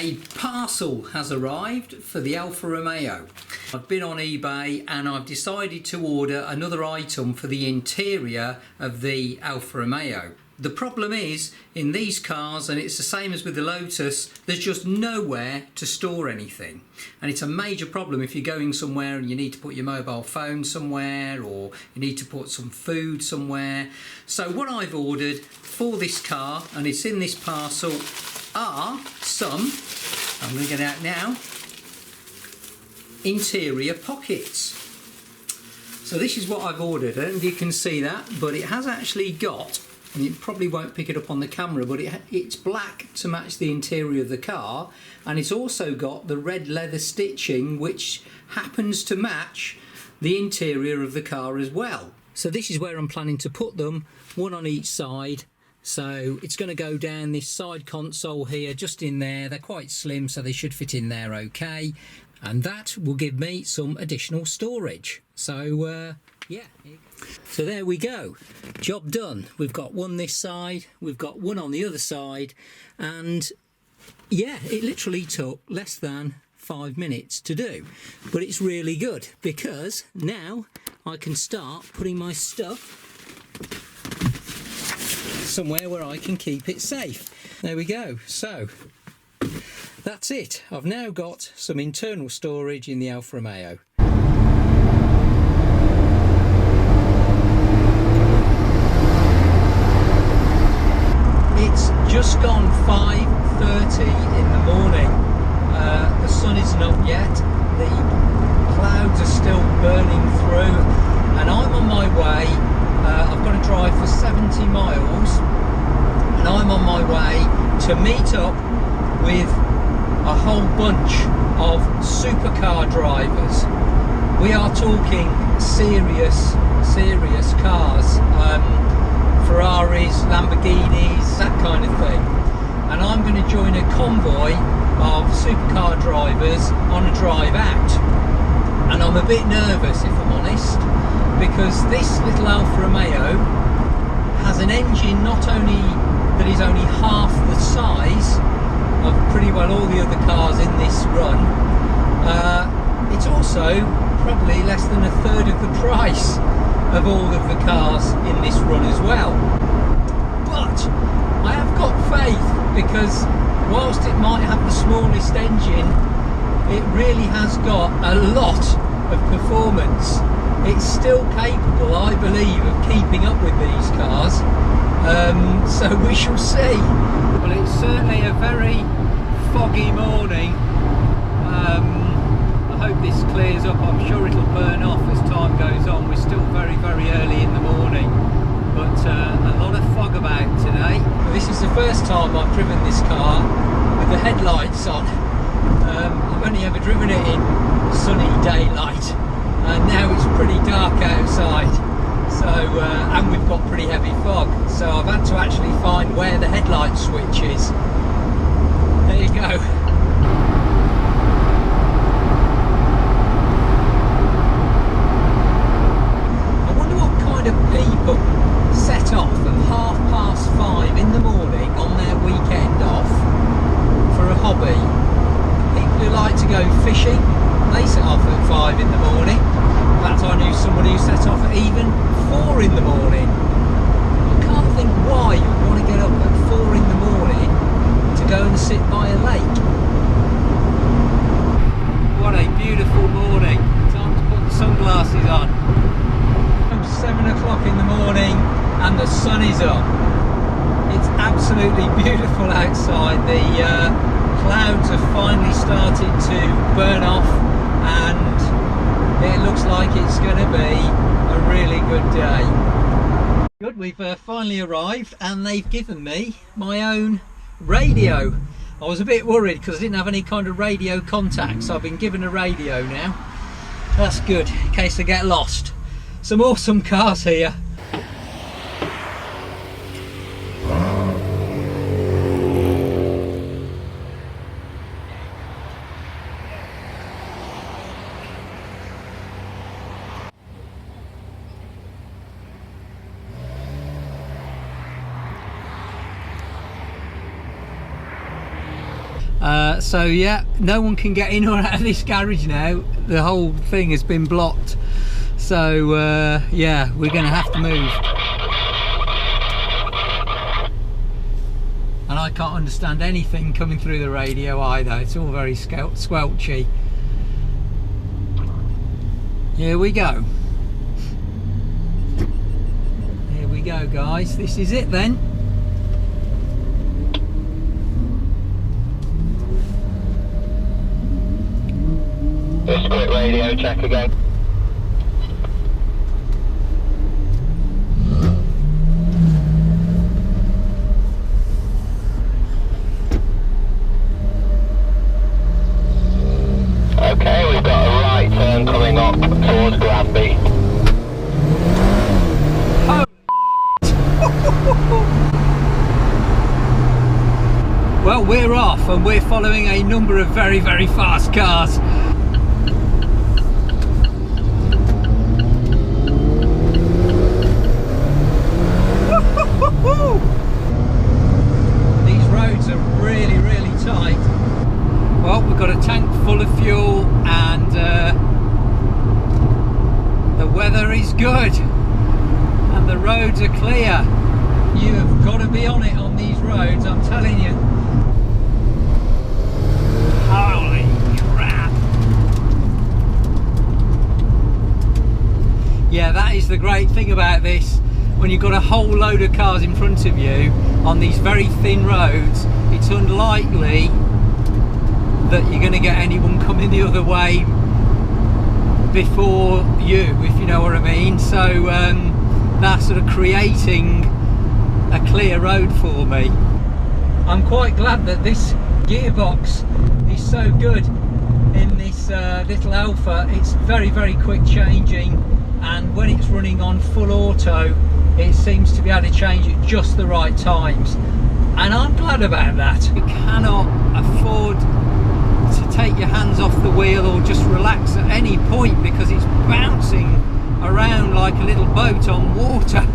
A parcel has arrived for the Alfa Romeo. I've been on eBay and I've decided to order another item for the interior of the Alfa Romeo. The problem is, in these cars, and it's the same as with the Lotus, there's just nowhere to store anything. And it's a major problem if you're going somewhere and you need to put your mobile phone somewhere, or you need to put some food somewhere. So what I've ordered for this car, and it's in this parcel, are some, I'm going to get out now, interior pockets. So this is what I've ordered. I don't know if you can see that, but it has actually got, and you probably won't pick it up on the camera, but it's black to match the interior of the car, and it's also got the red leather stitching which happens to match the interior of the car as well. So this is where I'm planning to put them, one on each side. So it's going to go down this side console here, just in there. They're quite slim, so they should fit in there okay, and that will give me some additional storage. So yeah, so there we go, job done. We've got one this side, we've got one on the other side, and yeah, it literally took less than 5 minutes to do. But it's really good because now I can start putting my stuff somewhere where I can keep it safe. There we go. So that's it. I've now got some internal storage in the Alfa Romeo. It's just gone 5:30 in the morning. The sun isn't up yet. The clouds are still burning through, and I'm on my way. I've got to drive for 70 miles, and I'm on my way to meet up with a whole bunch of supercar drivers. We are talking serious cars, Ferraris, Lamborghinis, that kind of thing. And I'm going to join a convoy of supercar drivers on a drive out. And I'm a bit nervous, if I'm honest, because this little Alfa Romeo has an engine not only that is only half the size of pretty well all the other cars in this run, it's also probably less than a third of the price of all of the cars in this run as well. But I have got faith, because whilst it might have the smallest engine, it really has got a lot of performance. It's still capable, I believe, of keeping up with these cars, so we shall see. Well, it's certainly a very foggy morning. I hope this clears up. I'm sure it'll burn off as time goes on. We're still very early in the morning, but a lot of fog about today. This is the first time I've driven this car with the headlights on. I've only ever driven it in sunny daylight, and now it's pretty dark outside, so and we've got pretty heavy fog, so I've had to actually find where the headlight switch is. There you go. I wonder what kind of people set off at 5:30 in the morning on their weekend off for a hobby. People who like to go fishing, they set off at 5 in the morning. In fact, I knew somebody who set off at even 4 in the morning. I can't think why you would want to get up at 4 in the morning to go and sit by a lake. What a beautiful morning. Time to put the sunglasses on. It's 7 o'clock in the morning and the sun is up. It's absolutely beautiful outside. The clouds have finally started to burn off, and it looks like it's going to be a really good day. Good, we've finally arrived, and they've given me my own radio. I was a bit worried because I didn't have any kind of radio contact, so I've been given a radio now. That's good, in case I get lost. Some awesome cars here. So yeah, no one can get in or out of this garage now. The whole thing has been blocked. So yeah, we're going to have to move. And I can't understand anything coming through the radio either. It's all very squelchy. Here we go. Here we go, guys. This is it then. Just quick radio check again. Okay, we've got a right turn coming up towards Granby. Well, we're off and we're following a number of very, very fast cars. These roads are really, really tight. Well, we've got a tank full of fuel and the weather is good and the roads are clear. You have got to be on it on these roads, I'm telling you. Holy crap. Yeah, that is the great thing about this. When you've got a whole load of cars in front of you on these very thin roads, it's unlikely that you're going to get anyone coming the other way before you, if you know what I mean. So that's sort of creating a clear road for me. I'm quite glad that this gearbox is so good in this little Alfa. It's very, very quick changing, and when it's running on full auto it seems to be able to change at just the right times, and I'm glad about that. You cannot afford to take your hands off the wheel or just relax at any point because it's bouncing around like a little boat on water.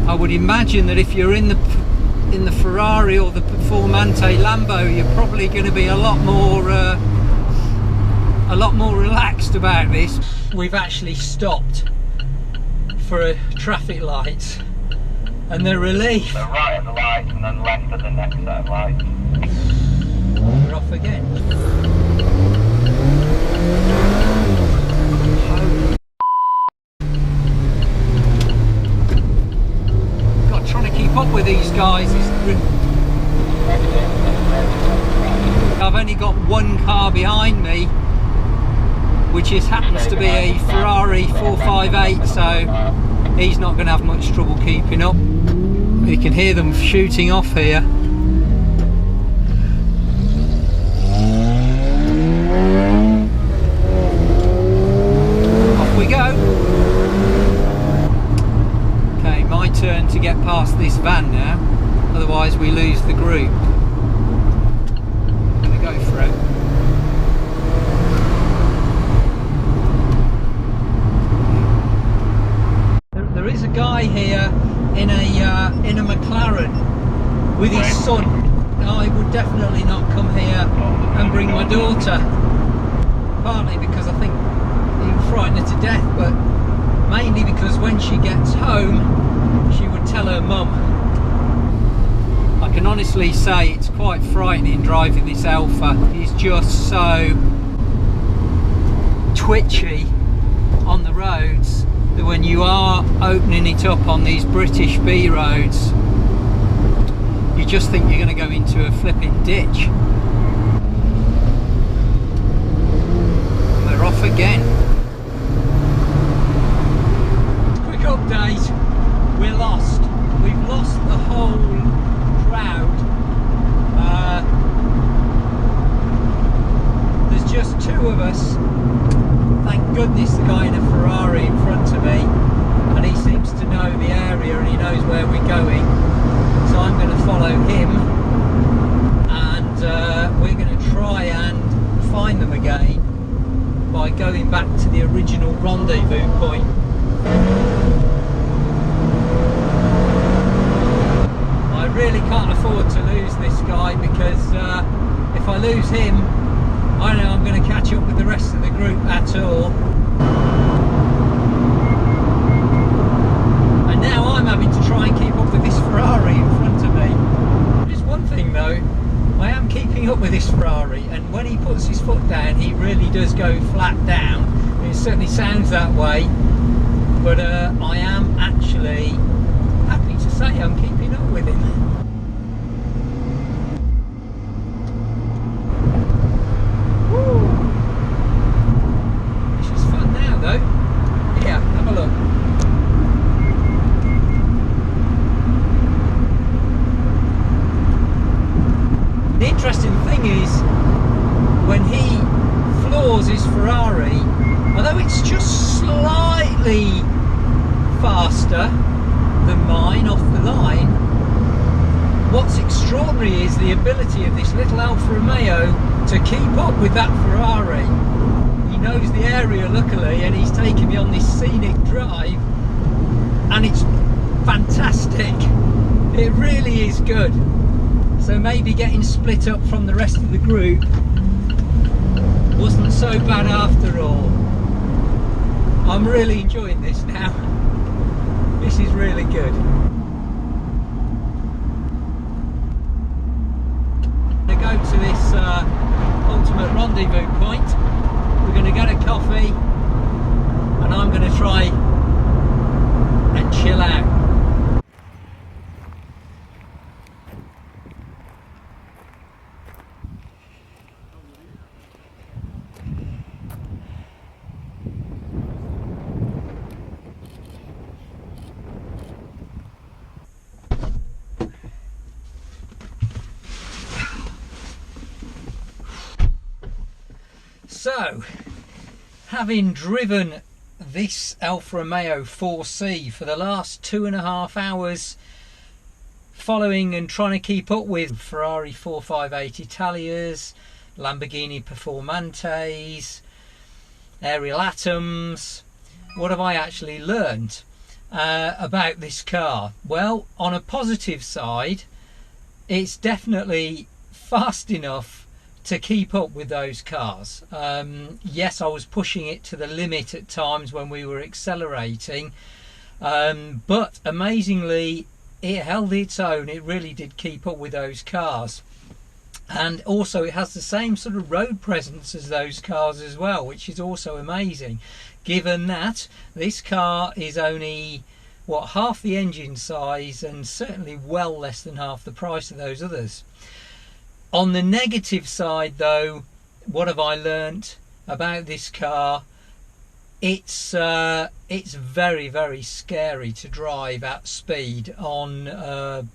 I would imagine that if you're in the Ferrari or the Performante Lambo, you're probably going to be a lot more relaxed about this. We've actually stopped for traffic lights, and the relief. So right at the lights and then left at the next set of lights. We're off again. God, trying to keep up with these guys is. I've only got one car behind me, which happens to be a Ferrari 458, so he's not going to have much trouble keeping up. You can hear them shooting off here. Off we go. Okay, my turn to get past this van now, otherwise we lose the group. I'm going to go for it. There is a guy here in a McLaren with his son. I would definitely not come here and bring my daughter, partly because I think he would frighten her to death, but mainly because when she gets home she would tell her mum. I can honestly say it's quite frightening driving this Alfa. It's just so twitchy on the roads that when you are opening it up on these British B roads, you just think you're going to go into a flipping ditch. And we're off again. Quick update, we're lost. We've lost the whole crowd. There's just two of us. Thank goodness the guy in a Ferrari in front of me, and he seems to know the area and he knows where we're going, so I'm going to follow him, and we're going to try and find them again by going back to the original rendezvous point. I really can't afford to lose this guy, because if if I lose him, I know I'm going to catch up with the rest of the group at all. And now I'm having to try and keep up with this Ferrari in front of me. There's one thing though, I am keeping up with this Ferrari, and when he puts his foot down, he really does go flat down. It certainly sounds that way, but I am actually happy to say I'm keeping up with him. Woo. This is fun now though. Here, have a look. The interesting thing is, when he floors his Ferrari, although it's just slightly faster than mine off the line, what's extraordinary is the ability of this little Alfa Romeo to keep up with that Ferrari. He knows the area luckily, and he's taken me on this scenic drive, and it's fantastic. It really is good. So maybe getting split up from the rest of the group wasn't so bad after all. I'm really enjoying this now. This is really good. I'm going to go to this ultimate rendezvous point. We're going to get a coffee, and I'm going to try and chill out. So, having driven this Alfa Romeo 4C for the last 2.5 hours, following and trying to keep up with Ferrari 458 Italias, Lamborghini Performantes, Aerial Atoms, what have I actually learned about this car? Well, on a positive side, it's definitely fast enough to keep up with those cars. Yes, I was pushing it to the limit at times when we were accelerating, but amazingly it held its own. It really did keep up with those cars, and also it has the same sort of road presence as those cars as well, which is also amazing, given that this car is only what, half the engine size, and certainly well less than half the price of those others. On the negative side though, what have I learnt about this car? It's very, very scary to drive at speed on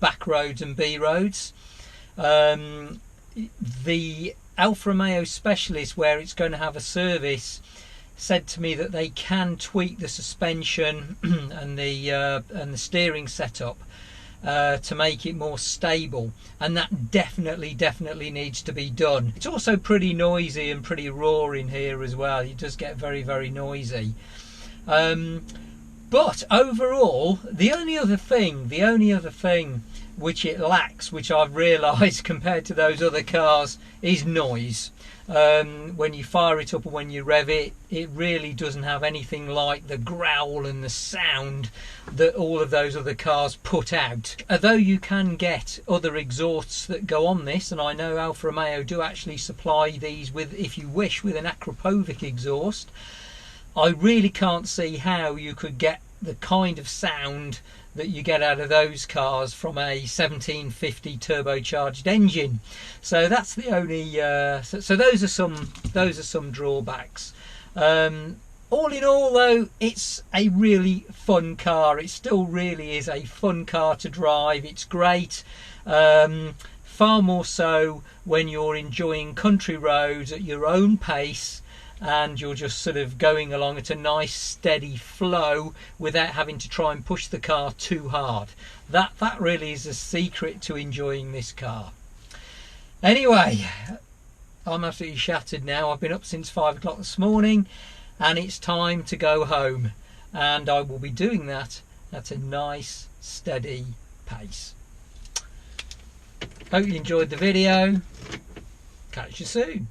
back roads and B roads. The Alfa Romeo specialist, where it's going to have a service, said to me that they can tweak the suspension and the steering setup to make it more stable, and that definitely needs to be done. It's also pretty noisy and pretty raw in here as well. It does get very, very noisy. But overall, the only other thing which it lacks, which I've realised compared to those other cars, is noise. When you fire it up or when you rev it, it really doesn't have anything like the growl and the sound that all of those other cars put out. Although you can get other exhausts that go on this, and I know Alfa Romeo do actually supply these with, if you wish, with an Akrapovic exhaust, I really can't see how you could get the kind of sound that you get out of those cars from a 1750 turbocharged engine. So that's the only so those are some drawbacks. All in all though, it's a really fun car. It still really is a fun car to drive. It's great, far more so when you're enjoying country roads at your own pace, and you're just sort of going along at a nice steady flow without having to try and push the car too hard. That really is a secret to enjoying this car. Anyway, I'm absolutely shattered now. I've been up since 5 o'clock this morning, and it's time to go home, and I will be doing that at a nice steady pace. Hope you enjoyed the video. catch you soon.